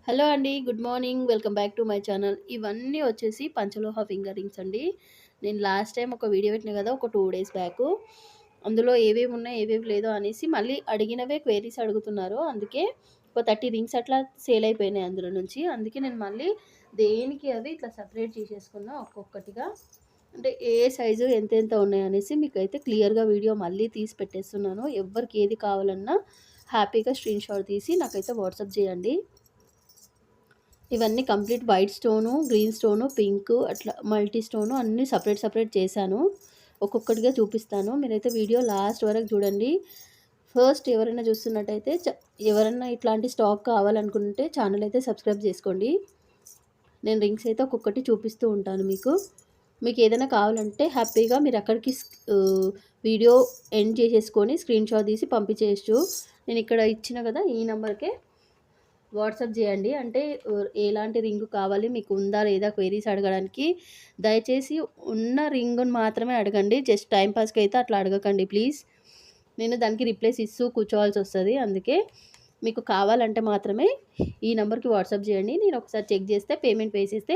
Hello అండి. Good morning. Welcome back to my channel. ఇవన్నీ వచ్చేసి పంచలోహ ఫింగర్ రింగ్స్ అండి. నేను లాస్ట్ టైమ్ ఒక వీడియో పెట్టినా కదా! ఒక 2 డేస్ బ్యాకు. అందులో ఏవేవి ఉన్నాయి, ఏవేవి లేదో అనేసి మళ్ళీ అడిగినవే క్వెరీస్ అడుగుతున్నారు. అందుకే ఒక 30 రింగ్స్ అట్లా సేల్ అయిపోయినాయి అందులో నుంచి. అందుకే నేను మళ్ళీ దేనికి అవి ఇట్లా సెపరేట్ చేసేసుకున్నా ఒక్కొక్కటిగా. అంటే ఏ సైజు ఎంతెంత ఉన్నాయనేసి మీకైతే క్లియర్‌గా వీడియో మళ్ళీ తీసి పెట్టేస్తున్నాను. ఎవ్వరికి ఏది కావాలన్నా హ్యాపీగా స్క్రీన్‌షాట్ తీసి నాకైతే వాట్సాప్ చేయండి. ఇవన్నీ complete white stone, green stone, pink అట్లా మల్టీ స్టోను అన్నీ సెపరేట్ చేశాను. ఒక్కొక్కటిగా చూపిస్తాను. మీరైతే వీడియో లాస్ట్ వరకు చూడండి. ఫస్ట్ ఎవరైనా చూస్తున్నట్టయితే ఎవరన్నా ఇట్లాంటి స్టాక్ కావాలనుకుంటే ఛానల్ అయితే సబ్స్క్రైబ్ చేసుకోండి. నేను రింగ్స్ అయితే ఒక్కొక్కటి చూపిస్తూ ఉంటాను మీకు. మీకు ఏదైనా కావాలంటే హ్యాపీగా మీరు అక్కడికి వీడియో ఎండ్ చేసేసుకొని స్క్రీన్‌షాట్ తీసి పంపించేయచ్చు. నేను ఇక్కడ ఇచ్చిన కదా! ఈ నంబర్‌కే వాట్సాప్ చేయండి. అంటే ఎలాంటి రింగ్ కావాలి, మీకు ఉందా లేదా క్వెరీస్ అడగడానికి. దయచేసి ఉన్న రింగుని మాత్రమే అడగండి. జస్ట్ టైమ్ పాస్‌కి అయితే అట్లా అడగకండి ప్లీజ్. నేను దానికి రిప్లైస్ ఇస్తూ కూర్చోవాల్సొస్తది. అందుకే మీకు కావాలంటే మాత్రమే ఈ నంబర్‌కి వాట్సాప్ చేయండి. నేను ఒకసారి చెక్ చేస్తే పేమెంట్ వేసేస్తే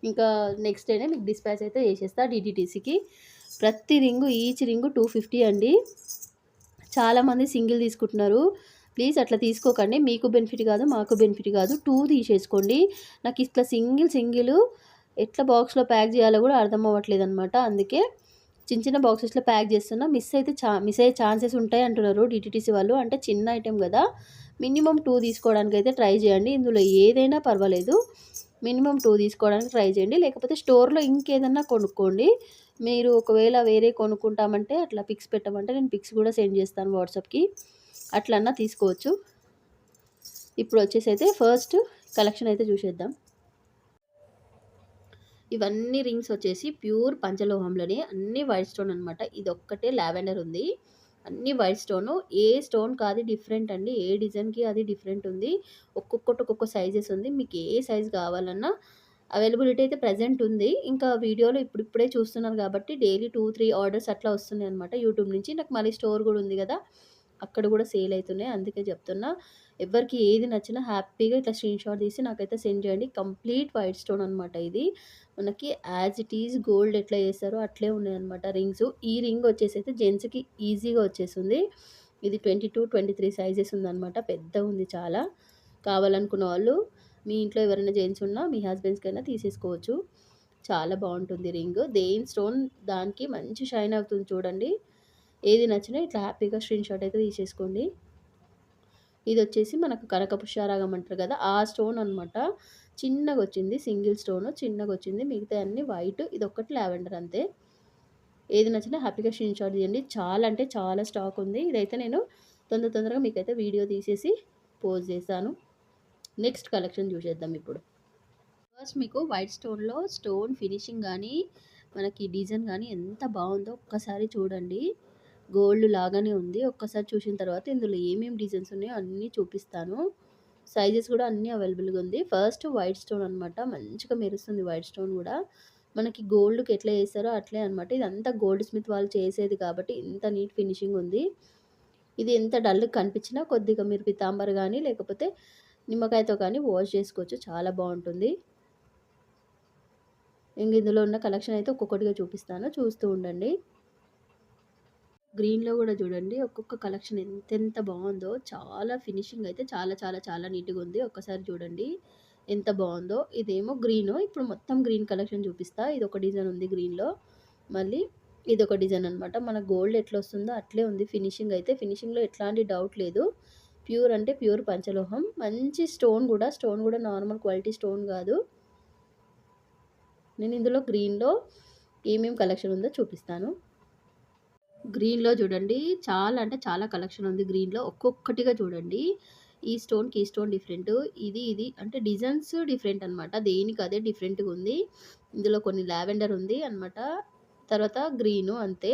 ఇంకా నెక్స్ట్ డేనే మీకు డిస్పాచ్ అయితే చేసేస్తా డీటీటీసీకి. ప్రతి రింగు ఈచ్ రింగు 250 అండి. చాలామంది సింగిల్ తీసుకుంటున్నారు. ప్లీజ్ అట్లా తీసుకోకండి. మీకు బెనిఫిట్ కాదు, మాకు బెనిఫిట్ కాదు. 2 తీసేసుకోండి. నాకు ఇట్లా సింగిల్ ఎట్లా బాక్స్‌లో ప్యాక్ చేయాలో కూడా అర్థం అవ్వట్లేదనమాట. అందుకే చిన్న చిన్న బాక్సెస్‌లో ప్యాక్ చేస్తున్నా. మిస్ అయ్యే ఛాన్సెస్ ఉంటాయి అంటున్నారు డీటీటీసీ వాళ్ళు. అంటే చిన్న ఐటెమ్ కదా! మినిమమ్ 2 తీసుకోవడానికైతే ట్రై చేయండి. ఇందులో ఏదైనా పర్వాలేదు. మినిమమ్ 2 తీసుకోవడానికి ట్రై చేయండి. లేకపోతే స్టోర్‌లో ఇంకేదన్నా కొనుక్కోండి. మీరు ఒకవేళ వేరే కొనుక్కుంటామంటే అట్లా పిక్స్ పెట్టమంటే నేను పిక్స్ కూడా సెండ్ చేస్తాను వాట్సాప్‌కి. అట్లన్నా తీసుకోవచ్చు. ఇప్పుడొచ్చేసైతే ఫస్ట్ కలెక్షన్ అయితే చూసేద్దాం. ఇవన్నీ రింగ్స్ వచ్చేసి ప్యూర్ పంచలోహంలోనే అన్నీ వైట్ స్టోన్ అనమాట. ఇదొక్కటే లావెండర్ ఉంది. అన్నీ వైట్ స్టోను. ఏ స్టోన్ కాదు డిఫరెంట్ అండి. ఏ డిజైన్‌కి అది డిఫరెంట్ ఉంది. ఒక్కొక్కటి ఒక్కొక్క సైజెస్ ఉంది. మీకు ఏ సైజ్ కావాలన్నా అవైలబిలిటీ అయితే ప్రెజెంట్ ఉంది. ఇంకా వీడియోలో ఇప్పుడిప్పుడే చూస్తున్నారు కాబట్టి డైలీ 2, 3 ఆర్డర్స్ అట్లా వస్తున్నాయన్నమాట యూట్యూబ్ నుంచి. నాకు మళ్ళీ స్టోర్ కూడా ఉంది కదా! అక్కడ కూడా సేల్ అయితున్నాయి. అందుకే చెప్తున్నా. ఎవ్వరికి ఏది నచ్చినా హ్యాపీగా ఇట్లా స్క్రీన్‌షాట్ తీసి నాకైతే సెండ్ చేయండి. కంప్లీట్ వైట్ స్టోన్ అనమాట ఇది. మనకి యాజ్ ఇట్ ఈజ్ గోల్డ్ ఎట్లా చేస్తారో అట్లే ఉన్నాయన్నమాట రింగ్స్. ఈ రింగ్ వచ్చేసైతే జెంట్స్‌కి ఈజీగా వచ్చేస్తుంది. ఇది 22, 23 సైజెస్ ఉందన్నమాట. పెద్దగుంది చాలా. కావాలనుకున్న వాళ్ళు మీ ఇంట్లో ఎవరైనా జెంట్స్ ఉన్నా మీ హస్బెండ్స్‌కైనా తీసేసుకోవచ్చు. చాలా బావుంటుంది రింగ్. దేని స్టోన్ దానికి మంచి షైన్ అవుతుంది చూడండి. ఏది నచ్చినా ఇట్లా హ్యాపీగా స్క్రీన్‌షాట్ అయితే తీసేసుకోండి. ఇదొచ్చేసి మనకు కనకపుష్యరాగం అంటారు కదా! ఆ స్టోన్ అనమాట. చిన్నగొచ్చింది. Single stone చిన్నగొచ్చింది. మిగతాయన్నీ అన్నీ వైట్. ఇదొక్కటి లావెండర్ అంతే. ఏది నచ్చినా హ్యాపీగా స్క్రీన్‌షాట్ తీయండి. చాలా అంటే చాలా స్టాక్ ఉంది. ఇదైతే నేను తొందరగా మీకైతే వీడియో తీసేసి పోస్ట్ చేశాను. నెక్స్ట్ కలెక్షన్ చూసేద్దాం ఇప్పుడు. ఫస్ట్ మీకు వైట్ స్టోన్‌లో స్టోన్ ఫినిషింగ్ గానీ, మనకి డిజైన్ గానీ ఎంత బావుందో ఒక్కసారి చూడండి. గోల్డ్ లాగానే ఉంది. ఒక్కసారి చూసిన తర్వాత ఇందులో ఏమేమి డిజైన్స్ ఉన్నాయో అన్నీ చూపిస్తాను. సైజెస్ కూడా అన్నీ అవైలబుల్‌గా ఉంది. ఫస్ట్ వైట్ స్టోన్ అనమాట. మంచిగా మెరుస్తుంది వైట్ స్టోన్ గూడా. మనకి గోల్డ్‌కి ఎట్లా చేస్తారో అట్లే అనమాట. ఇదంతా గోల్డ్ స్మిత్ వాళ్ళు చేసేది కాబట్టి ఇంత నీట్ ఫినిషింగ్ ఉంది. ఇది ఎంత డల్‌గా కనిపించినా కొద్దిగా మీరు పీతాంబర్ గానీ, లేకపోతే నిమ్మకాయతో కానీ వాష్ చేసుకోవచ్చు. చాలా బావుంటుంది. ఇందులో ఉన్న కలెక్షన్ అయితే ఒక్కొక్కటిగా చూపిస్తాను. చూస్తూ ఉండండి. గ్రీన్‌లో గూడా చూడండి. ఒక్కొక్క కలెక్షన్ ఎంతెంత బావుందో. చాలా ఫినిషింగ్ అయితే చాలా నీట్‌గుంది. ఒక్కసారి చూడండి ఎంత బావుందో. ఇదేమో గ్రీను. ఇప్పుడు మొత్తం గ్రీన్ కలెక్షన్ చూపిస్తా. ఇదొక డిజైన్ ఉంది గ్రీన్‌లో. మళ్ళీ ఇదొక డిజైన్ అనమాట. మన గోల్డ్ ఎట్లొస్తుందో అట్లే ఉంది ఫినిషింగ్ అయితే. ఫినిషింగ్‌లో ఎట్లాంటి డౌట్ లేదు. ప్యూర్ అంటే ప్యూర్ పంచలోహం. మంచి స్టోన్ గూడా నార్మల్ క్వాలిటీ స్టోన్ గాదు. నేను ఇందులో గ్రీన్‌లో ఏమేం కలెక్షన్ ఉందో చూపిస్తాను. గ్రీన్‌లో చూడండి. చాలా అంటే చాలా కలెక్షన్ ఉంది గ్రీన్‌లో. ఒక్కొక్కటిగా చూడండి. ఈ స్టోన్ డిఫరెంటు. ఇది అంటే డిజైన్స్ డిఫరెంట్ అనమాట. దేనికి అదే డిఫరెంట్‌గా ఉంది. ఇందులో కొన్ని లావెండర్ ఉంది అనమాట. తర్వాత గ్రీను అంతే.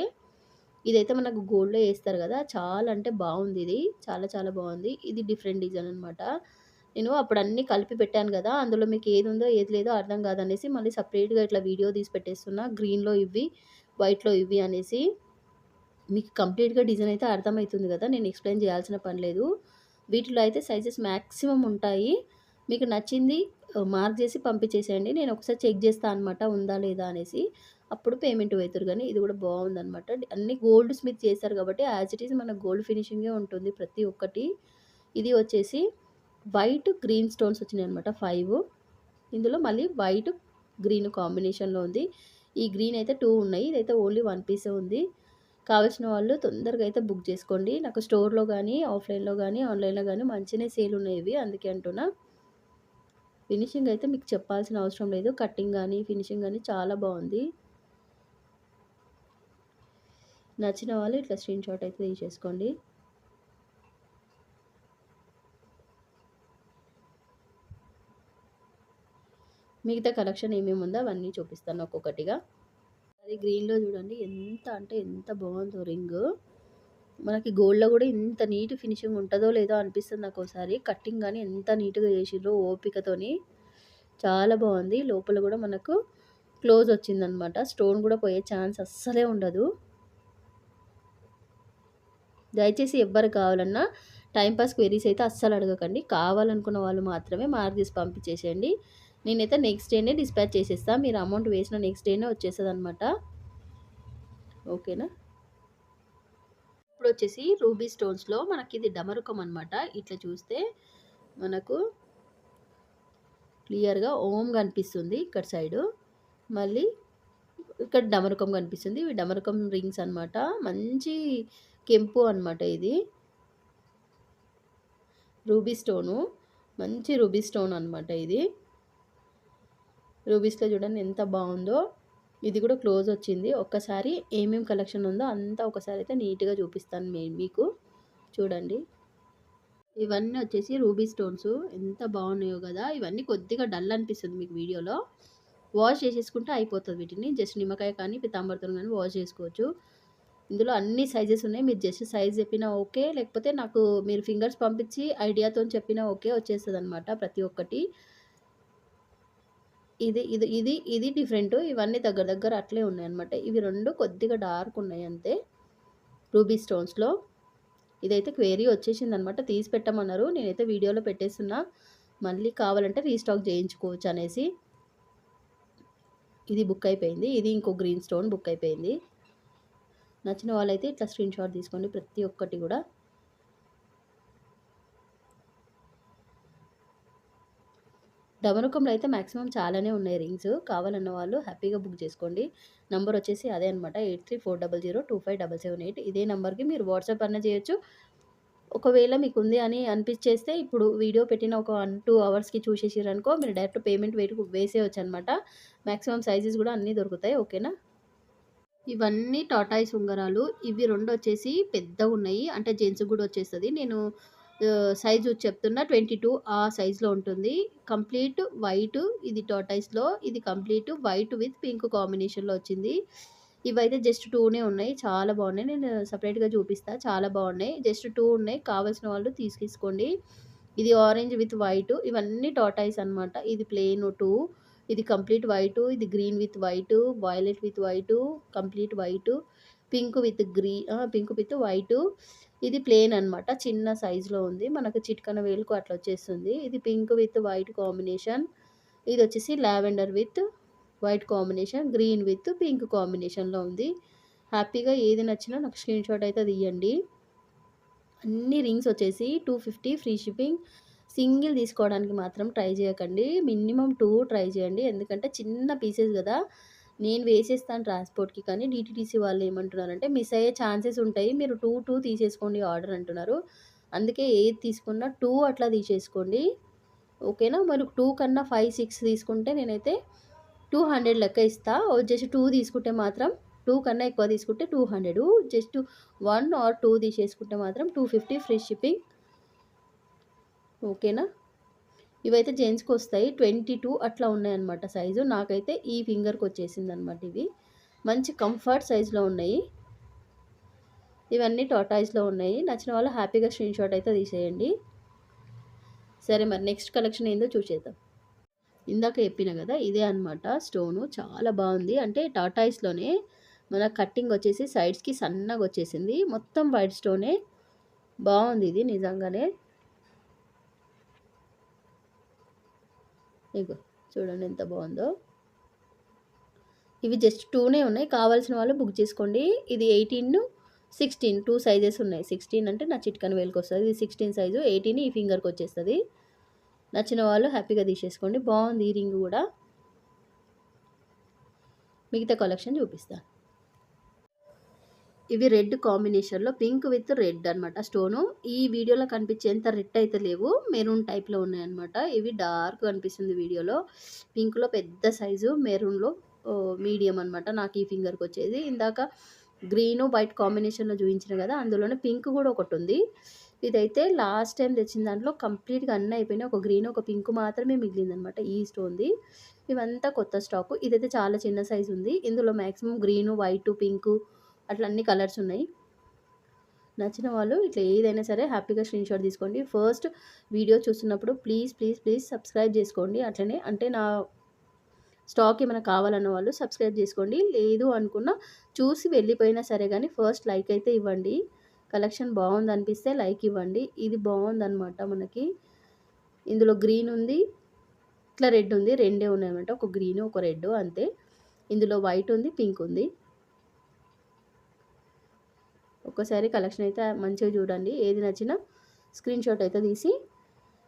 ఇదైతే మనకు గోల్డ్‌లో ఏస్తారు గదా! చాలా అంటే బావుందిది. చాలా బావుంది. ఇది డిఫరెంట్ డిజైన్ అనమాట. నేను అప్పుడు అన్నీ కలిపి పెట్టాను గదా! అందులో మీకు ఏదుందో ఏది లేదో అర్థం కాదనేసి మళ్ళీ సెపరేట్‌గా ఇట్లా వీడియో తీసి పెట్టేస్తున్నా. గ్రీన్‌లో ఇవి, వైట్‌లో ఇవి అనేసి. మీకు కంప్లీట్‌గా డిజైన్ అయితే అర్థమైతుంది గదా! నేను ఎక్స్‌ప్లెయిన్ చేయాల్సిన పని లేదు. వీటిలో అయితే సైజెస్ మాక్సిమం ఉంటాయి. మీకు నచ్చింది మార్క్ చేసి పంపించేసేయండి. నేను ఒకసారి చెక్ చేస్తా అనమాట ఉందా లేదా అనేసి. అప్పుడు పేమెంట్ వేతురు గానీ ఇది కూడా బావుందనమాట. అన్నీ గోల్డ్ స్మిత్ చేశారు కాబట్టి యాజ్ ఇట్ ఈజ్ మనకు గోల్డ్ ఫినిషింగే ఉంటుంది ప్రతి ఒక్కటి. ఇది వచ్చేసి వైట్ గ్రీన్ స్టోన్స్ వచ్చినాయనమాట 5. ఇందులో మళ్ళీ వైట్, గ్రీన్ కాంబినేషన్‌లో ఉంది. ఈ గ్రీన్ అయితే 2 ఉన్నాయి. ఇదైతే ఓన్లీ 1 పీసే ఉంది. కావాల్సిన వాళ్ళు తొందరగా అయితే బుక్ చేసుకోండి. నాకు స్టోర్‌లో గానీ, ఆఫ్‌లైన్‌లో గానీ, ఆన్‌లైన్‌లో గానీ మంచినే సేల్ ఉన్నాయి ఇవి. అందుకే అంటున్నా. ఫినిషింగ్ అయితే మీకు చెప్పాల్సిన అవసరం లేదు. కటింగ్ గానీ, ఫినిషింగ్ గానీ చాలా బావుంది. నచ్చిన వాళ్ళు ఇట్లా స్క్రీన్‌షాట్ అయితే తీసేసుకోండి. మిగతా కలెక్షన్ ఏమేమి ఉందో అవన్నీ చూపిస్తాను ఒక్కొక్కటిగా. అది గ్రీన్‌లో చూడండి ఎంత అంటే ఎంత బావుందో రింగు. మనకి గోల్డ్‌లో గూడా ఇంత నీట్ ఫినిషింగ్ ఉంటదో లేదో అనిపిస్తుంది నాకోసారి. కటింగ్ గాని ఎంత నీట్‌గా చేసిర్రో ఓపికతోని. చాలా బావుంది. లోపల గూడా మనకు క్లోజ్ వచ్చిందనమాట. స్టోన్ గూడా పోయే ఛాన్స్ అస్సలే ఉండదు. దయచేసి ఎవ్వరు కావాలన్నా టైమ్ పాస్ క్వెరీస్ అయితే అస్సలు అడగకండి. కావాలనుకున్న వాళ్ళు మాత్రమే మార్క్ చేసి పంపించేసేయండి. నేనైతే నెక్స్ట్ డేనే డిస్పాచ్ చేసేస్తా. మీరు అమౌంట్ వేసిన నెక్స్ట్ డేనే వచ్చేస్తదనమాట. ఓకేనా? ఇప్పుడొచ్చేసి రూబీ స్టోన్స్‌లో మనకిది డమరుకం అనమాట. ఇట్లా చూస్తే మనకు క్లియర్‌గా ఓం కనిపిస్తుంది ఇక్కడ సైడు. మళ్ళీ ఇక్కడ డమరుకం కనిపిస్తుంది. ఇవి డమరుకం రింగ్స్ అనమాట. మంచి కెంపు అనమాట ఇది. Ruby stone. మంచి రూబీ స్టోన్ అనమాట ఇది. రూబీస్‌లో చూడండి ఎంత బావుందో. ఇది కూడా క్లోజ్ వచ్చింది. ఒక్కసారి ఏమేం కలెక్షన్ ఉందో అంతా ఒకసారి అయితే నీట్‌గా చూపిస్తాను మీకు. చూడండి. ఇవన్నీ వచ్చేసి రూబీ స్టోన్స్. ఎంత బాగున్నాయో గదా! ఇవన్నీ కొద్దిగా డల్ అనిపిస్తుంది మీకు వీడియోలో. వాష్ చేసేసుకుంటే అయిపోతది వీటిని. జస్ట్ నిమ్మకాయ కానీ, పీతాంబరితోని గానీ వాష్ చేసుకోవచ్చు. ఇందులో అన్ని సైజెస్ ఉన్నాయి. మీరు జస్ట్ సైజ్ చెప్పినా ఓకే. లేకపోతే నాకు మీరు ఫింగర్స్ పంపించి ఐడియాతోని చెప్పినా ఓకే. వచ్చేస్తదనమాట ప్రతి ఒక్కటి. ఇది డిఫరెంటు. ఇవన్నీ దగ్గర దగ్గర అట్లే ఉన్నాయన్నమాట. ఇవి 2 కొద్దిగా డార్క్ ఉన్నాయి అంతే. రూబీ స్టోన్స్‌లో. ఇదైతే క్వేరీ వచ్చేసిందనమాట. తీసి పెట్టమన్నారు. నేనైతే వీడియోలో పెట్టేస్తున్నా. మళ్ళీ కావాలంటే రీస్టాక్ చేయించుకోవచ్చు అనేసి. ఇది బుక్ అయిపోయింది. ఇది ఇంకో గ్రీన్ స్టోన్ బుక్ అయిపోయింది. నచ్చిన వాళ్ళైతే ఇట్లా స్క్రీన్‌షాట్ తీసుకోండి ప్రతి ఒక్కటి గూడా. డమరుకంలో అయితే మాక్సిమం చాలానే ఉన్నాయి రింగ్స్. కావాలన్న వాళ్ళు హ్యాపీగా బుక్ చేసుకోండి. నంబర్ వచ్చేసి అదే అనమాట 8340025778. ఇదే నంబర్‌కి మీరు వాట్సాప్ అన్నా చేయొచ్చు. ఒకవేళ మీకుంది అని అనిపిచ్చేస్తే ఇప్పుడు వీడియో పెట్టిన ఒక 1, 2 అవర్స్‌కి చూసేసిర్రనుకో మీరు డైరెక్ట్ పేమెంట్ వేసేయొచ్చనమాట. మాక్సిమం సైజెస్ గూడా అన్నీ దొరుకుతాయి. ఓకేనా? ఇవన్నీ టార్టాయిస్ ఉంగరాలు. ఇవి 2 వచ్చేసి పెద్దగున్నాయి. అంటే జెంట్స్‌కి గూడా వచ్చేస్తది. నేను సైజు చెప్తున్నా 22 ఆ సైజ్‌లో ఉంటుంది. కంప్లీట్ వైట్ ఇది టార్టాయిస్‌లో. ఇది కంప్లీట్ వైట్ విత్ పింక్ కాంబినేషన్‌లో వచ్చింది. ఇవైతే జస్ట్ 2నే ఉన్నాయి. చాలా బాగున్నాయి. నేను సెపరేట్‌గా చూపిస్తా. చాలా బాగున్నాయి. జస్ట్ 2 ఉన్నాయి. కావాల్సిన వాళ్ళు తీసేసుకోండి. ఇది ఆరెంజ్ విత్ వైట్. ఇవన్నీ టార్టాయిస్ అనమాట. ఇది ప్లెయిన్ 2. ఇది కంప్లీట్ వైటు. ఇది green with white, violet with white, complete white, pink with white. ఇది ప్లెయిన్ అనమాట. చిన్న సైజులో ఉంది. మనకు చిటికెన వేలుకు అట్లా వచ్చేస్తుంది. ఇది పింక్ విత్ వైట్ కాంబినేషన్. ఇదొచ్చేసి lavender with white combination, green with pink కాంబినేషన్‌లో ఉంది. హ్యాపీగా ఏది నచ్చినా నాకు స్క్రీన్‌షాట్ అయితే తీయండి. అన్ని రింగ్స్ వచ్చేసి 250 ఫ్రీ షిప్పింగ్. సింగిల్ తీసుకోవడానికి మాత్రం ట్రై చేయకండి. మినిమమ్ 2 ట్రై చేయండి. ఎందుకంటే చిన్న పీసెస్ గదా! నేను వేసేస్తాను ట్రాన్స్‌పోర్ట్‌కి కానీ డీటీడీసీ వాళ్ళు ఏమంటున్నారంటే మిస్ అయ్యే ఛాన్సెస్ ఉంటాయి. మీరు 2 తీసేసుకోండి ఆర్డర్ అంటున్నారు. అందుకే ఏది తీసుకున్నా 2 అట్లా తీసేసుకోండి. ఓకేనా? మరి 2 కన్నా 5, 6 తీసుకుంటే నేనైతే 200 లెక్క ఇస్తా. జస్ట్ 2 తీసుకుంటే మాత్రం 2 కన్నా ఎక్కువ తీసుకుంటే 200. జస్ట్ 1 ఆర్ 2 తీసేసుకుంటే మాత్రం 250 ఫ్రీ షిప్పింగ్. ఓకేనా? ఇవైతే జెంట్స్‌కొస్తాయి. 22 అట్లా ఉన్నాయన్నమాట సైజు. నాకైతే ఈ ఫింగర్‌కొచ్చేసిందన్నమాట ఇవి. మంచి కంఫర్ట్ సైజ్‌లో ఉన్నాయి. ఇవన్నీ టార్టాయిస్‌లో ఉన్నాయి. నచ్చిన వాళ్ళు హ్యాపీగా స్క్రీన్‌షాట్ అయితే తీసేయండి. సరే మరి నెక్స్ట్ కలెక్షన్ ఏందో చూసేద్దాం. ఇందాక చెప్పిన గదా! ఇదే అన్నమాట స్టోను. చాలా బావుంది. అంటే టార్టాయిస్‌లోనే మన కట్టింగ్ వచ్చేసి సైడ్స్‌కి సన్నగొచ్చేసింది. మొత్తం వైట్ స్టోనే. బావుంది ఇది నిజంగానే. ఇగో చూడండి ఎంత బాగుందో. ఇవి జస్ట్ 2నే ఉన్నాయి. కావాల్సిన వాళ్ళు బుక్ చేసుకోండి. ఇది 18, 16 2 సైజెస్ ఉన్నాయి. 16 అంటే నా చిటికెన వేలుకొస్తది. ఇది 16 సైజు. 18 ఈ ఫింగర్‌కొచ్చేస్తది. నచ్చిన వాళ్ళు హ్యాపీగా తీసేసుకోండి. బాగుంది ఈ రింగ్ గూడా. మిగతా కలెక్షన్ చూపిస్తా. ఇవి రెడ్ కాంబినేషన్‌లో పింక్ విత్ రెడ్ అనమాట స్టోను. ఈ వీడియోలో కనిపించేంత రెడ్ అయితే లేవు. మెరూన్ టైప్‌లో ఉన్నాయన్నమాట. ఇవి డార్క్ కనిపిస్తుంది వీడియోలో. పింక్‌లో పెద్ద సైజు, మెరూన్‌లో మీడియం అనమాట. నాకు ఈ ఫింగర్‌కొచ్చేది. ఇందాక గ్రీను, వైట్ కాంబినేషన్‌లో చూయించిన కదా! అందులోనే పింక్ కూడా ఒకటుంది. ఇదైతే లాస్ట్ టైమ్ తెచ్చిన దాంట్లో కంప్లీట్‌గా అన్నీ అయిపోయినాయి. ఒక గ్రీన్, ఒక పింక్ మాత్రమే మిగిలిందనమాట ఈ స్టోన్‌ది. ఇవంతా కొత్త స్టాకు. ఇదైతే చాలా చిన్న సైజు ఉంది. ఇందులో మాక్సిమం గ్రీను, వైటు, పింకు అట్లా అన్ని కలర్స్ ఉన్నాయి. నచ్చిన వాళ్ళు ఇట్లా ఏదైనా సరే హ్యాపీగా స్క్రీన్‌షాట్ తీసుకోండి. ఫస్ట్ వీడియో చూస్తున్నప్పుడు ప్లీజ్ సబ్స్క్రైబ్ చేసుకోండి. అట్లనే అంటే నా స్టాక్ ఏమైనా కావాలన్న వాళ్ళు సబ్స్క్రైబ్ చేసుకోండి. లేదు అనుకున్న చూసి వెళ్ళిపోయినా సరే గానీ ఫస్ట్ లైక్ అయితే ఇవ్వండి. కలెక్షన్ బావుందనిపిస్తే లైక్ ఇవ్వండి. ఇది బావుందనమాట మనకి. ఇందులో గ్రీన్ ఉంది. ఇట్లా రెడ్ ఉంది. రెండే ఉన్నాయన్నమాట. ఒక గ్రీను, ఒక రెడ్డు అంతే. ఇందులో వైట్ ఉంది, పింక్ ఉంది. ఒక్కసారి కలెక్షన్ అయితే మంచిగా చూడండి. ఏది నచ్చినా స్క్రీన్‌షాట్ అయితే తీసి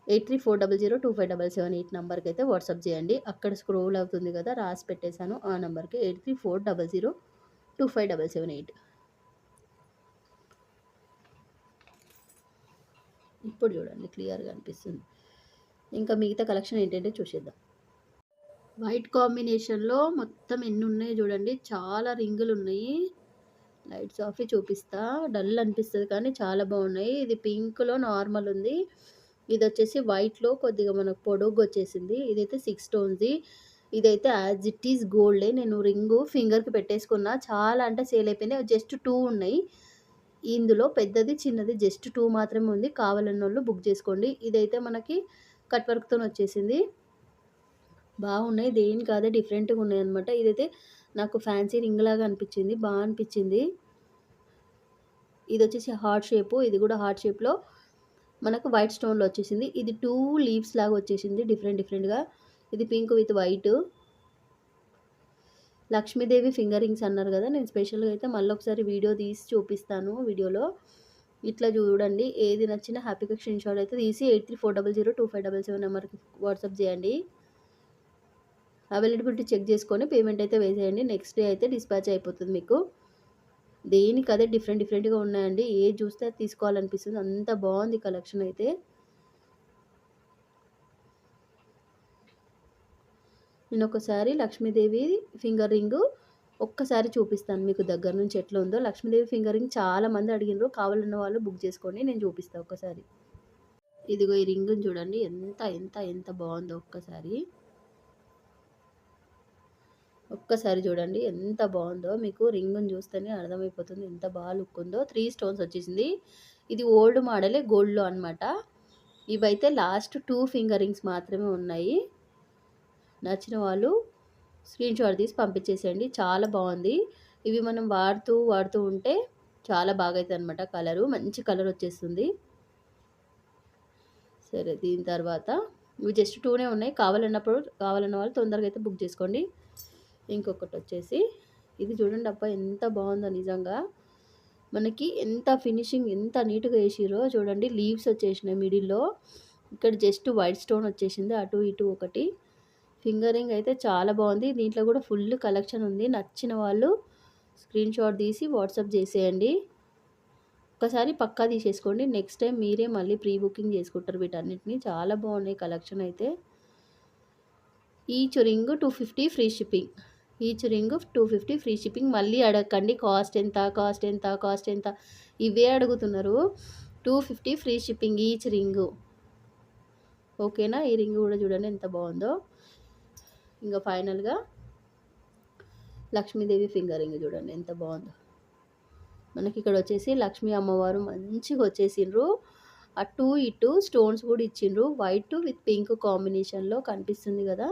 8340025778 నంబర్‌కి అయితే వాట్సాప్ చేయండి. అక్కడ స్క్రోల్ అవుతుంది కదా! రాసి పెట్టేసాను. ఆ నంబర్‌కి 8340025778. ఇప్పుడు చూడండి క్లియర్‌గా అనిపిస్తుంది. ఇంకా మిగతా కలెక్షన్ ఏంటంటే చూసేద్దాం. వైట్ కాంబినేషన్‌లో మొత్తం ఎన్నున్నాయో చూడండి. చాలా రింగులున్నాయి. లైట్స్ ఆఫే చూపిస్తా. డల్ అనిపిస్తది కానీ చాలా బాగున్నాయి. ఇది పింక్‌లో నార్మల్ ఉంది. ఇదొచ్చేసి వైట్‌లో కొద్దిగా మనకు పొడుగ్గొచ్చేసింది. ఇదైతే 6 స్టోన్స్‌ది. ఇదైతే యాజ్ ఇట్ ఈజ్ గోల్డే. నేను రింగు ఫింగర్‌కి పెట్టేసుకున్నా. చాలా అంటే సేల్ అయిపోయినాయి. జస్ట్ 2 ఉన్నాయి. ఇందులో పెద్దది, చిన్నది జస్ట్ 2 మాత్రమే ఉంది. కావాలన్నోళ్ళు బుక్ చేసుకోండి. ఇదైతే మనకి కట్ వర్క్‌తోనొచ్చేసింది. బాగున్నాయి. దేనికి అదే డిఫరెంట్‌గా ఉన్నాయన్నమాట. ఇదైతే నాకు ఫ్యాన్సీ రింగ్ లాగా అనిపించింది. అనిపించింది. ఇదొచ్చేసి హార్ట్ షేపు. ఇది కూడా హార్ట్ షేప్‌లో మనకు వైట్ స్టోన్‌లో వచ్చేసింది. ఇది 2 లీవ్స్ లాగా వచ్చేసింది డిఫరెంట్‌గా. ఇది pink with white. Lakshmidevi finger rings అన్నారు కదా! నేను స్పెషల్‌గా అయితే మళ్ళొకసారి వీడియో తీసి చూపిస్తాను వీడియోలో. ఇట్లా చూడండి. ఏది నచ్చినా హ్యాపీగా స్క్రీన్‌షాట్ అయితే తీసి 8340025777 నెంబర్‌కి వాట్సాప్ చేయండి. అవైలబిలిటీ చెక్ చేసుకొని పేమెంట్ అయితే వేసేయండి. నెక్స్ట్ డే అయితే డిస్పాచ్ అయిపోతుంది మీకు. దేనికి అదే డిఫరెంట్‌గా ఉన్నాయండి. ఏది చూస్తే అది తీసుకోవాలనిపిస్తుంది. అంత బాగుంది కలెక్షన్ అయితే. నేనొకసారి లక్ష్మీదేవి ఫింగర్ రింగు ఒక్కసారి చూపిస్తాను మీకు దగ్గర నుంచి ఎట్లా ఉందో. లక్ష్మీదేవి ఫింగర్ రింగ్ చాలా మంది అడిగిన్రు. కావాలన్న వాళ్ళు బుక్ చేసుకోండి. నేను చూపిస్తా ఒక్కసారి. ఇదిగో ఈ రింగుని చూడండి. ఎంత బాగుందో ఒక్కసారి. ఒక్కసారి చూడండి ఎంత బాగుందో. మీకు రింగుని చూస్తేనే అర్థమైపోతుంది ఎంత బాగా లుక్ ఉందో. 3 స్టోన్స్ వచ్చేసింది. ఇది ఓల్డ్ మోడలే గోల్డ్‌లో అనమాట. ఇవైతే లాస్ట్ 2 ఫింగర్ రింగ్స్ మాత్రమే ఉన్నాయి. నచ్చిన వాళ్ళు స్క్రీన్‌షాట్ తీసి పంపించేసేయండి. చాలా బాగుంది. ఇవి మనం వాడుతూ ఉంటే చాలా బాగా అయితదనమాట కలరు. మంచి కలర్ వచ్చేస్తుంది. సరే దీని తర్వాత ఇవి జస్ట్ 2నే ఉన్నాయి. కావాలన్న వాళ్ళు తొందరగా అయితే బుక్ చేసుకోండి. ఇంకొకటొచ్చేసి ఇది చూడండి అబ్బా! ఎంత బాగుందో నిజంగా. మనకి ఎంత ఫినిషింగ్ ఎంత నీట్‌గా ఏసిర్రో చూడండి. లీవ్స్ వచ్చేసినాయి మిడిల్‌లో. ఇక్కడ జస్ట్ వైట్ స్టోన్ వచ్చేసింది. అటు ఇటు ఒకటి. ఫింగర్ రింగ్ అయితే చాలా బాగుంది. దీంట్లో కూడా ఫుల్ కలెక్షన్ ఉంది. నచ్చిన వాళ్ళు స్క్రీన్‌షాట్ తీసి వాట్సాప్ చేసేయండి. ఒక్కసారి పక్కా తీసేసుకోండి. నెక్స్ట్ టైం మీరే మళ్ళీ ప్రీ బుకింగ్ చేసుకుంటారు వీటన్నిటిని. చాలా బాగున్నాయి కలెక్షన్ అయితే. Each ring 250 free shipping. Each ring 250 free shipping. మళ్ళీ అడగకండి కాస్ట్ ఎంత ఇవే అడుగుతున్నారు. 250 ఫ్రీ షిప్పింగ్ ఈచ్ రింగు. ఓకేనా? ఈ రింగ్ కూడా చూడండి ఎంత బాగుందో. ఇంకా ఫైనల్‌గా లక్ష్మీదేవి ఫింగర్ రింగ్ చూడండి ఎంత బాగుందో. మనకి ఇక్కడ వచ్చేసి లక్ష్మీ అమ్మవారు మంచిగా వచ్చేసిండ్రు. అటు ఇటు స్టోన్స్ కూడా ఇచ్చిండ్రు. వైట్ విత్ పింక్ కాంబినేషన్‌లో కనిపిస్తుంది కదా!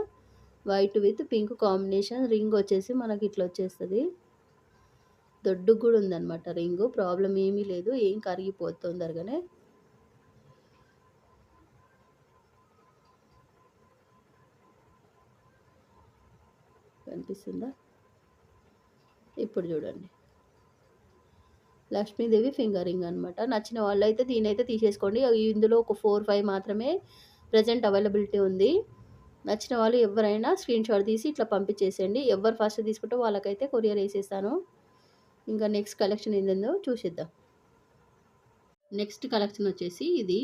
White with pink combination ring వచ్చేసి మనకి ఇట్లా వచ్చేస్తది. దొడ్డుగా కూడా ఉందన్నమాట రింగు. ప్రాబ్లమ్ ఏమీ లేదు. ఏం కరిగిపోదు తొందరగానే. కనిపిస్తుందా? ఇప్పుడు చూడండి. లక్ష్మీదేవి ఫింగర్ రింగ్ అనమాట. నచ్చిన వాళ్ళైతే దీనైతే తీసేసుకోండి. ఇందులో ఒక 4, 5 మాత్రమే ప్రెజెంట్ అవైలబిలిటీ ఉంది. నచ్చిన వాళ్ళు ఎవరైనా స్క్రీన్‌షాట్ తీసి ఇట్లా పంపించేసేయండి. ఎవరు ఫస్ట్ తీసుకుంటే వాళ్ళకైతే కొరియర్ ఏసేస్తాను. ఇంకా నెక్స్ట్ కలెక్షన్ ఏందేందో చూసేద్దాం. నెక్స్ట్ కలెక్షన్ వచ్చేసి ఇది.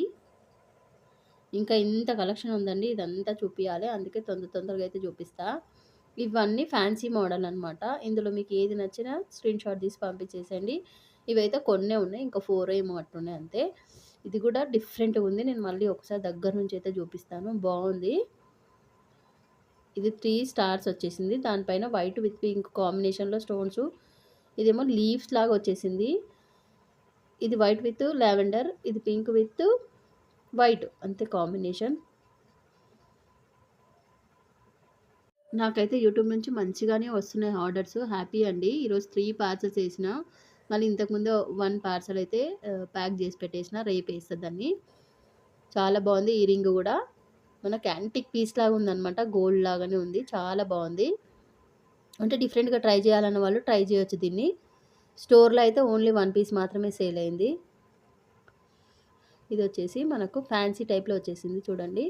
ఇంకా ఇంత కలెక్షన్ ఉందండి. ఇదంతా చూపియాలి. అందుకే తొందరగా అయితే చూపిస్తా. ఇవన్నీ ఫ్యాన్సీ మోడల్ అనమాట. ఇందులో మీకు ఏది నచ్చినా స్క్రీన్‌షాట్ తీసి పంపించేసేయండి. ఇవైతే కొన్నే ఉన్నాయి. ఇంకా 4 ఏమో అట్టున్నాయి అంతే. ఇది కూడా డిఫరెంట్‌గా ఉంది. నేను మళ్ళీ ఒకసారి దగ్గర నుంచి అయితే చూపిస్తాను. బావుంది. ఇది 3 స్టార్స్ వచ్చేసింది. దానిపైన వైట్ విత్ పింక్ కాంబినేషన్‌లో స్టోన్స్. ఇదేమో లీవ్స్ లాగా వచ్చేసింది. ఇది వైట్ విత్ లావెండర్. ఇది పింక్ విత్ వైట్ అంతే కాంబినేషన్. నాకైతే యూట్యూబ్ నుంచి మంచిగానే వస్తున్నాయి ఆర్డర్స్. హ్యాపీ అండి. ఈరోజు 3 పార్సెల్స్ ఏసిన. మళ్ళీ ఇంతకుముందు 1 పార్సెల్ అయితే ప్యాక్ చేసి పెట్టేసిన. రేపు ఏస్తా దాన్ని. చాలా బాగుంది. ఈ రింగ్ కూడా మనకి యాంటిక్ పీస్ లాగా ఉందనమాట. గోల్డ్ లాగానే ఉంది. చాలా బాగుంది. అంటే డిఫరెంట్‌గా ట్రై చేయాలన్న వాళ్ళు ట్రై చేయొచ్చు దీన్ని. స్టోర్‌లో అయితే ఓన్లీ 1 పీస్ మాత్రమే సేల్ అయింది. ఇది వచ్చేసి మనకు ఫ్యాన్సీ టైప్‌లో వచ్చేసింది చూడండి.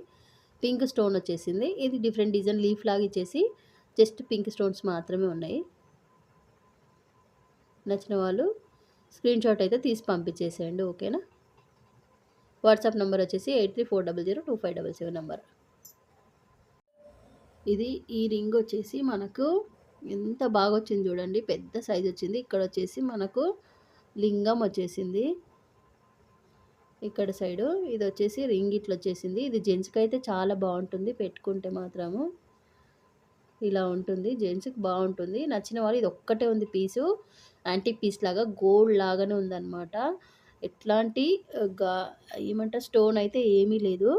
పింక్ స్టోన్ వచ్చేసింది. ఇది డిఫరెంట్ డిజైన్ లీఫ్ లాగా ఇచ్చేసి జస్ట్ పింక్ స్టోన్స్ మాత్రమే ఉన్నాయి. నచ్చిన వాళ్ళు స్క్రీన్‌షాట్ అయితే తీసి పంపించేసేయండి. ఓకేనా? వాట్సాప్ నంబర్ వచ్చేసి 8340025577 నంబర్. ఇది ఈ రింగ్ వచ్చేసి మనకు ఎంత బాగా వచ్చింది చూడండి. పెద్ద సైజ్ వచ్చింది. ఇక్కడ వచ్చేసి మనకు లింగం వచ్చేసింది. ఇక్కడ సైడు ఇది వచ్చేసి రింగ్ ఇట్లా వచ్చేసింది. ఇది జెంట్స్‌కి అయితే చాలా బాగుంటుంది. పెట్టుకుంటే మాత్రము ఇలా ఉంటుంది. జెంట్స్‌కి బాగుంటుంది. నచ్చిన వాళ్ళు ఇది ఒక్కటే ఉంది పీసు. యాంటిక్ పీస్ లాగా గోల్డ్ లాగానే ఉందన్నమాట. ఎట్లాంటి గా ఏమంటారు స్టోన్ అయితే ఏమీ లేదు.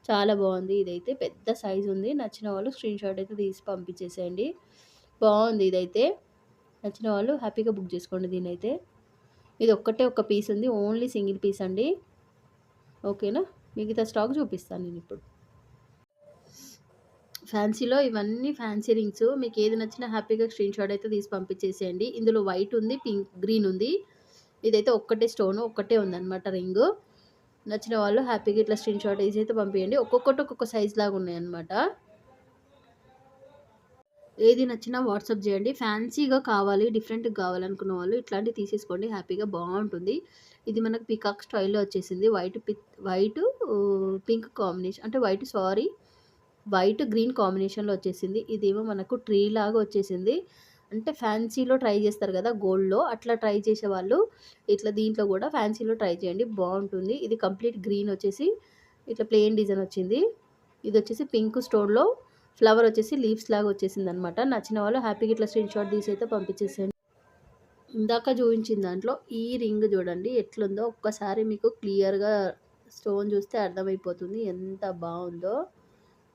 చాలా బాగుంది. ఇదైతే పెద్ద సైజ్ ఉంది. నచ్చిన వాళ్ళు స్క్రీన్‌షాట్ అయితే తీసి పంపించేసేయండి. బాగుంది ఇదైతే. నచ్చిన వాళ్ళు హ్యాపీగా బుక్ చేసుకోండి దీనైతే. ఇది ఒక్కటే ఒక పీస్ ఉంది. ఓన్లీ సింగిల్ పీస్ అండి. ఓకేనా? మిగతా స్టాక్ చూపిస్తాను నేను ఇప్పుడు. ఫ్యాన్సీలో ఇవన్నీ ఫ్యాన్సీ రింగ్స్. మీకు ఏది నచ్చినా హ్యాపీగా స్క్రీన్‌షాట్ అయితే తీసి పంపించేసేయండి. ఇందులో వైట్ ఉంది, పింక్, గ్రీన్ ఉంది. ఇదైతే ఒక్కటే స్టోన్ ఒక్కటే ఉందన్నమాట రింగు. నచ్చిన వాళ్ళు హ్యాపీగా ఇట్లా స్క్రీన్‌షాట్ తీసి అయితే పంపియండి. ఒక్కొక్కటి ఒక్కొక్క సైజ్ లాగా ఉన్నాయన్నమాట. ఏది నచ్చినా వాట్సాప్ చేయండి. ఫ్యాన్సీగా కావాలి, డిఫరెంట్‌గా కావాలనుకున్న వాళ్ళు ఇట్లాంటివి తీసేసుకోండి. హ్యాపీగా బాగుంటుంది. ఇది మనకు పీకాక్ స్టైల్‌లో వచ్చేసింది. వైట్ పింక్ కాంబినేషన్ అంటే వైట్ గ్రీన్ కాంబినేషన్‌లో వచ్చేసింది. ఇదేమో మనకు ట్రీ లాగా వచ్చేసింది. అంటే ఫ్యాన్సీలో ట్రై చేస్తారు కదా! గోల్డ్‌లో అట్లా ట్రై చేసేవాళ్ళు ఇట్లా దీంట్లో కూడా ఫ్యాన్సీలో ట్రై చేయండి. బాగుంటుంది. ఇది కంప్లీట్ గ్రీన్ వచ్చేసి ఇట్లా ప్లెయిన్ డిజైన్ వచ్చింది. ఇది వచ్చేసి పింక్ స్టోన్‌లో ఫ్లవర్ వచ్చేసి లీవ్స్ లాగా వచ్చేసిందనమాట. నచ్చిన వాళ్ళు హ్యాపీగా ఇట్లా స్క్రీన్‌షాట్ తీసి అయితే పంపించేసేయండి. ఇందాక చూపించిన దాంట్లో ఈ రింగ్ చూడండి ఎట్లుందో ఒక్కసారి మీకు క్లియర్‌గా స్టోన్ చూస్తే అర్థమైపోతుంది. ఎంత బావుందో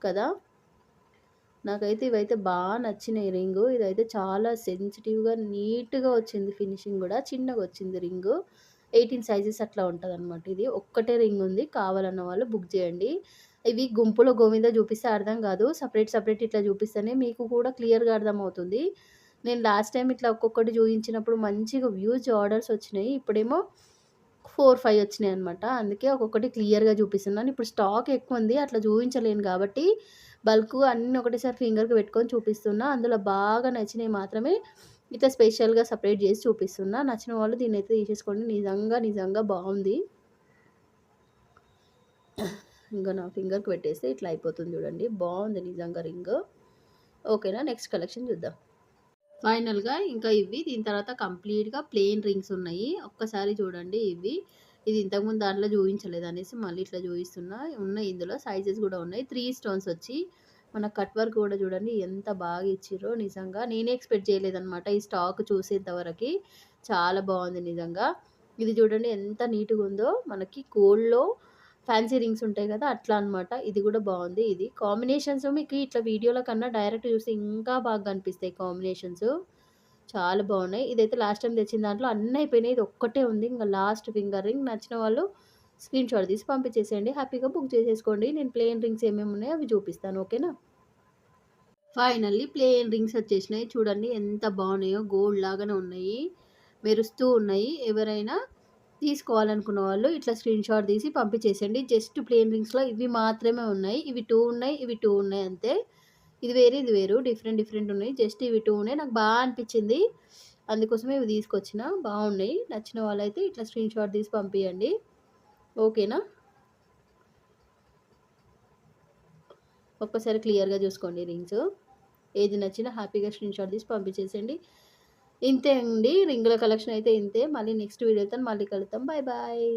కదా! నాకైతే ఇవైతే నచ్చినాయి రింగు. ఇదైతే చాలా సెన్సిటివ్‌గా నీట్‌గా వచ్చింది ఫినిషింగ్ గూడా. చిన్నగొచ్చింది రింగు. 18 సైజెస్ అట్లా ఉంటదనమాట ఇది. ఒక్కటే రింగ్ ఉంది. కావాలన్న వాళ్ళు బుక్ చేయండి. ఇవి గుంపులో గోవింద చూపిస్తే అర్థం కాదు. సెపరేట్ ఇట్లా చూపిస్తేనే మీకు కూడా క్లియర్‌గా అర్థమవుతుంది. నేను లాస్ట్ టైమ్ ఇట్లా ఒక్కొక్కటి చూయించినప్పుడు మంచిగా ఆర్డర్స్ వచ్చినాయి. ఇప్పుడేమో 4, 5 వచ్చినాయన్నమాట. అందుకే ఒక్కొక్కటి క్లియర్‌గా చూపిస్తున్నాను. ఇప్పుడు స్టాక్ ఎక్కువుంది. అట్లా చూయించలేను కాబట్టి బల్క్‌గా అన్నీ ఒకటేసారి ఫింగర్‌కి పెట్టుకొని చూపిస్తున్నా. అందులో బాగా నచ్చినవి మాత్రమే ఇట్లా స్పెషల్‌గా సెపరేట్ చేసి చూపిస్తున్నా. నచ్చిన వాళ్ళు దీన్నైతే తీసేసుకోండి. నిజంగా బావుంది. ఇంక నా ఫింగర్‌కి పెట్టేస్తే ఇట్లా అయిపోతుంది చూడండి. బావుంది నిజంగా రింగు. ఓకేనా? నెక్స్ట్ కలెక్షన్ చూద్దాం. ఫైనల్‌గా ఇంకా ఇవి దీని తర్వాత కంప్లీట్‌గా ప్లెయిన్ రింగ్స్ ఉన్నాయి. ఒక్కసారి చూడండి ఇవి. ఇది ఇంతకుముందు దాంట్లో చూయించలేదనేసి మళ్ళీ ఇట్లా చూయిస్తున్నా. ఉన్నాయి ఇందులో సైజెస్ గూడా ఉన్నాయి. 3 స్టోన్స్ వచ్చి మన కట్ వర్క్ కూడా చూడండి ఎంత బాగా ఇచ్చిర్రో నిజంగా. నేనే ఎక్స్‌పెక్ట్ చేయలేదనమాట ఈ స్టాక్ చూసేంత వరకి. చాలా బావుంది నిజంగా. ఇది చూడండి ఎంత నీట్‌గుందో. మనకి గోల్డ్‌లో ఫ్యాన్సీ రింగ్స్ ఉంటాయి కదా! అట్లా అనమాట. ఇది కూడా బావుంది. ఇది కాంబినేషన్స్ మీకు ఇట్లా వీడియోలో కన్నా డైరెక్ట్ చూస్తే ఇంకా బాగా కనిపిస్తాయి కాంబినేషన్స్. చాలా బావున్నాయి. ఇదైతే లాస్ట్ టైమ్ తెచ్చిన దాంట్లో అన్నీ అయిపోయినాయి. ఇది ఒక్కటే ఉంది. ఇంక లాస్ట్ ఫింగర్ రింగ్. నచ్చిన వాళ్ళు స్క్రీన్‌షాట్ తీసి పంపించేసేయండి. హ్యాపీగా బుక్ చేసేసుకోండి. నేను ప్లెయిన్ రింగ్స్ ఏమేమి ఉన్నాయో అవి చూపిస్తాను. ఓకేనా? ఫైనల్లీ ప్లెయిన్ రింగ్స్ వచ్చేసినాయి. చూడండి ఎంత బాగున్నాయో, గోల్డ్ లాగానే ఉన్నాయి. మెరుస్తూ ఉన్నాయి. ఎవరైనా తీసుకోవాలనుకున్న వాళ్ళు ఇట్లా స్క్రీన్‌షాట్ తీసి పంపించేసేయండి. జస్ట్ ప్లెయిన్ రింగ్స్‌లో ఇవి మాత్రమే ఉన్నాయి. ఇవి 2 ఉన్నాయి. ఇవి 2 ఉన్నాయి అంతే. ఇది వేరు, ఇది వేరు. డిఫరెంట్ డిఫరెంట్ ఉన్నాయి. జస్ట్ ఇవి 2 ఉన్నాయి. నాకు అనిపించింది. అందుకోసమే ఇవి తీసుకొచ్చిన. బాగున్నాయి. నచ్చిన వాళ్ళైతే ఇట్లా స్క్రీన్‌షాట్ తీసి పంపియండి. ఓకేనా? ఒక్కసారి క్లియర్‌గా చూసుకోండి రింగ్స్. ఏది నచ్చినా హ్యాపీగా స్క్రీన్‌షాట్ తీసి పంపించేసేయండి. ఇంతే అండి. రింగుల కలెక్షన్ అయితే ఇంతే. మళ్ళీ నెక్స్ట్ వీడియోతో మళ్ళీ కలుద్దాం. Bye bye.